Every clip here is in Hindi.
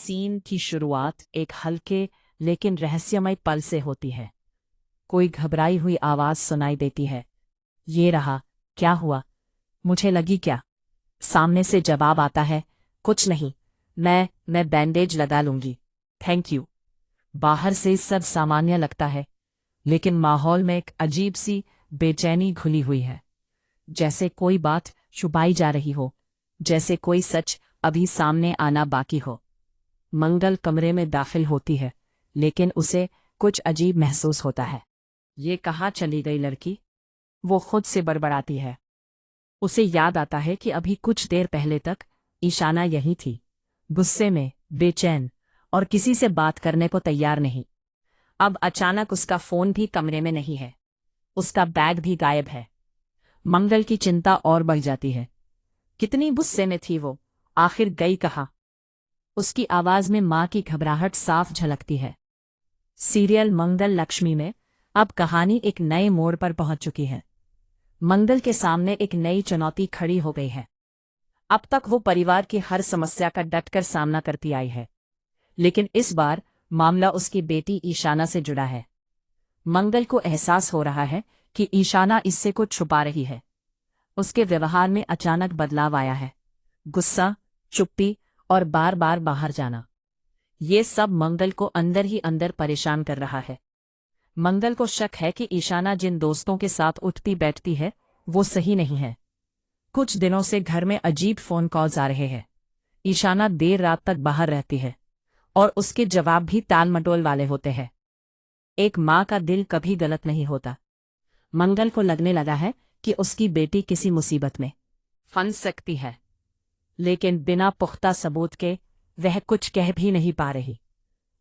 सीन की शुरुआत एक हल्के लेकिन रहस्यमय पल से होती है। कोई घबराई हुई आवाज सुनाई देती है। ये रहा, क्या हुआ? मुझे लगी क्या? सामने से जवाब आता है, कुछ नहीं, मैं बैंडेज लगा लूंगी, थैंक यू। बाहर से सब सामान्य लगता है, लेकिन माहौल में एक अजीब सी बेचैनी घुली हुई है। जैसे कोई बात छुपाई जा रही हो, जैसे कोई सच अभी सामने आना बाकी हो। मंगल कमरे में दाखिल होती है, लेकिन उसे कुछ अजीब महसूस होता है। ये कहाँ चली गई लड़की? वो खुद से बड़बड़ाती है। उसे याद आता है कि अभी कुछ देर पहले तक ईशाना यही थी, गुस्से में, बेचैन और किसी से बात करने को तैयार नहीं। अब अचानक उसका फोन भी कमरे में नहीं है, उसका बैग भी गायब है। मंगल की चिंता और बढ़ जाती है। कितनी गुस्से में थी वो, आखिर गई कहाँ? उसकी आवाज में मां की घबराहट साफ झलकती है। सीरियल मंगल लक्ष्मी में अब कहानी एक नए मोड़ पर पहुंच चुकी है। मंगल के सामने एक नई चुनौती खड़ी हो गई है। अब तक वो परिवार की हर समस्या का डटकर सामना करती आई है, लेकिन इस बार मामला उसकी बेटी ईशाना से जुड़ा है। मंगल को एहसास हो रहा है कि ईशाना इससे कुछ छुपा रही है। उसके व्यवहार में अचानक बदलाव आया है, गुस्सा, चुप्पी और बार बार बाहर जाना। ये सब मंगल को अंदर ही अंदर परेशान कर रहा है। मंगल को शक है कि ईशाना जिन दोस्तों के साथ उठती बैठती है वो सही नहीं है। कुछ दिनों से घर में अजीब फोन कॉल्स आ रहे हैं। ईशाना देर रात तक बाहर रहती है और उसके जवाब भी ताल मटोल वाले होते हैं। एक माँ का दिल कभी गलत नहीं होता। मंगल को लगने लगा है कि उसकी बेटी किसी मुसीबत में फंस सकती है, लेकिन बिना पुख्ता सबूत के वह कुछ कह भी नहीं पा रही।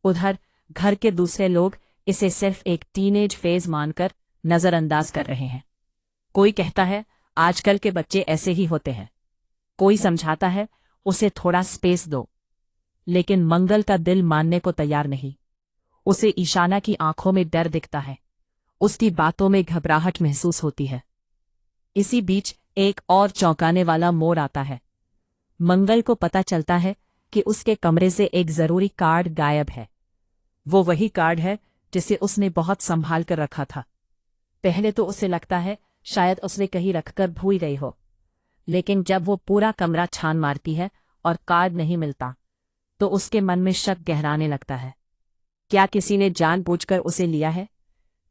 उधर घर के दूसरे लोग इसे सिर्फ एक टीनेज फेज मानकर नजरअंदाज कर रहे हैं। कोई कहता है आजकल के बच्चे ऐसे ही होते हैं, कोई समझाता है उसे थोड़ा स्पेस दो, लेकिन मंगल का दिल मानने को तैयार नहीं। उसे ईशाना की आंखों में डर दिखता है, उसकी बातों में घबराहट महसूस होती है। इसी बीच एक और चौंकाने वाला मोड़ आता है। मंगल को पता चलता है कि उसके कमरे से एक जरूरी कार्ड गायब है। वो वही कार्ड है जिसे उसने बहुत संभाल कर रखा था। पहले तो उसे लगता है शायद उसने कहीं रखकर भूल गई हो, लेकिन जब वो पूरा कमरा छान मारती है और कार्ड नहीं मिलता, तो उसके मन में शक गहराने लगता है। क्या किसी ने जानबूझकर उसे लिया है?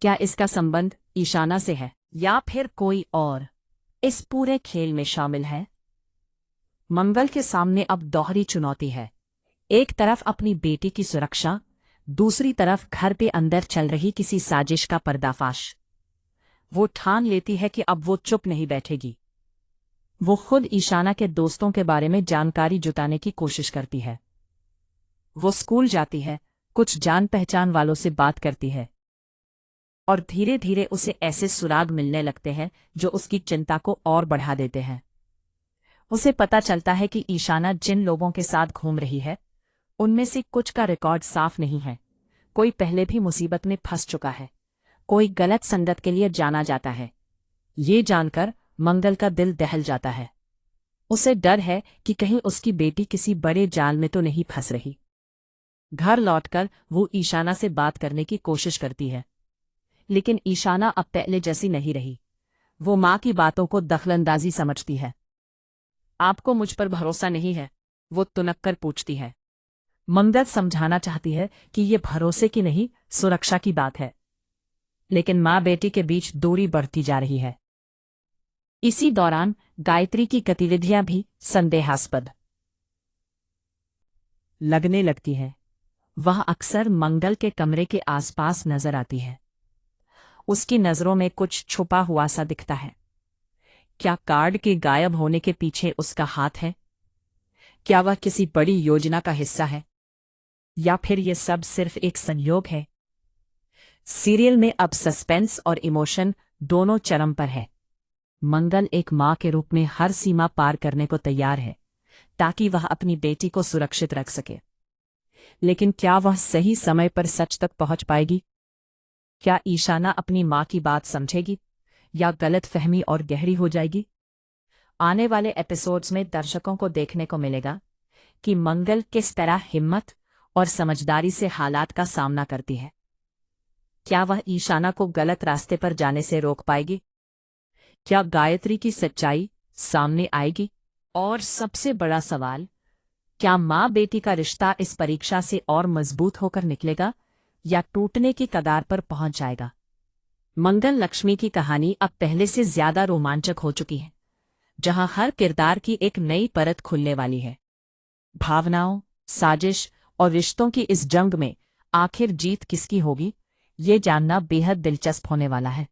क्या इसका संबंध ईशाना से है, या फिर कोई और इस पूरे खेल में शामिल है? मंगल के सामने अब दोहरी चुनौती है। एक तरफ अपनी बेटी की सुरक्षा, दूसरी तरफ घर पे अंदर चल रही किसी साजिश का पर्दाफाश। वो ठान लेती है कि अब वो चुप नहीं बैठेगी। वो खुद ईशाना के दोस्तों के बारे में जानकारी जुटाने की कोशिश करती है। वो स्कूल जाती है, कुछ जान पहचान वालों से बात करती है, और धीरे धीरे उसे ऐसे सुराग मिलने लगते हैं जो उसकी चिंता को और बढ़ा देते हैं। उसे पता चलता है कि ईशाना जिन लोगों के साथ घूम रही है, उनमें से कुछ का रिकॉर्ड साफ नहीं है। कोई पहले भी मुसीबत में फंस चुका है, कोई गलत संगत के लिए जाना जाता है। ये जानकर मंगल का दिल दहल जाता है। उसे डर है कि कहीं उसकी बेटी किसी बड़े जाल में तो नहीं फंस रही। घर लौटकर वो ईशाना से बात करने की कोशिश करती है, लेकिन ईशाना अब पहले जैसी नहीं रही। वो माँ की बातों को दखलंदाजी समझती है। आपको मुझ पर भरोसा नहीं है? वो तुनक कर पूछती है। मंगल समझाना चाहती है कि ये भरोसे की नहीं, सुरक्षा की बात है, लेकिन माँ बेटी के बीच दूरी बढ़ती जा रही है। इसी दौरान गायत्री की गतिविधियां भी संदेहास्पद लगने लगती हैं। वह अक्सर मंगल के कमरे के आसपास नजर आती है। उसकी नजरों में कुछ छुपा हुआ सा दिखता है। क्या कार्ड के गायब होने के पीछे उसका हाथ है? क्या वह किसी बड़ी योजना का हिस्सा है, या फिर यह सब सिर्फ एक संयोग है? सीरियल में अब सस्पेंस और इमोशन दोनों चरम पर है। मंगल एक माँ के रूप में हर सीमा पार करने को तैयार है ताकि वह अपनी बेटी को सुरक्षित रख सके, लेकिन क्या वह सही समय पर सच तक पहुंच पाएगी? क्या ईशाना अपनी माँ की बात समझेगी, या गलतफहमी और गहरी हो जाएगी? आने वाले एपिसोड्स में दर्शकों को देखने को मिलेगा कि मंगल किस तरह हिम्मत और समझदारी से हालात का सामना करती है। क्या वह ईशाना को गलत रास्ते पर जाने से रोक पाएगी? क्या गायत्री की सच्चाई सामने आएगी? और सबसे बड़ा सवाल, क्या माँ बेटी का रिश्ता इस परीक्षा से और मजबूत होकर निकलेगा या टूटने की कगार पर पहुंच जाएगा? मंगल लक्ष्मी की कहानी अब पहले से ज्यादा रोमांचक हो चुकी है, जहां हर किरदार की एक नई परत खुलने वाली है। भावनाओं, साजिश और रिश्तों की इस जंग में आखिर जीत किसकी होगी, ये जानना बेहद दिलचस्प होने वाला है।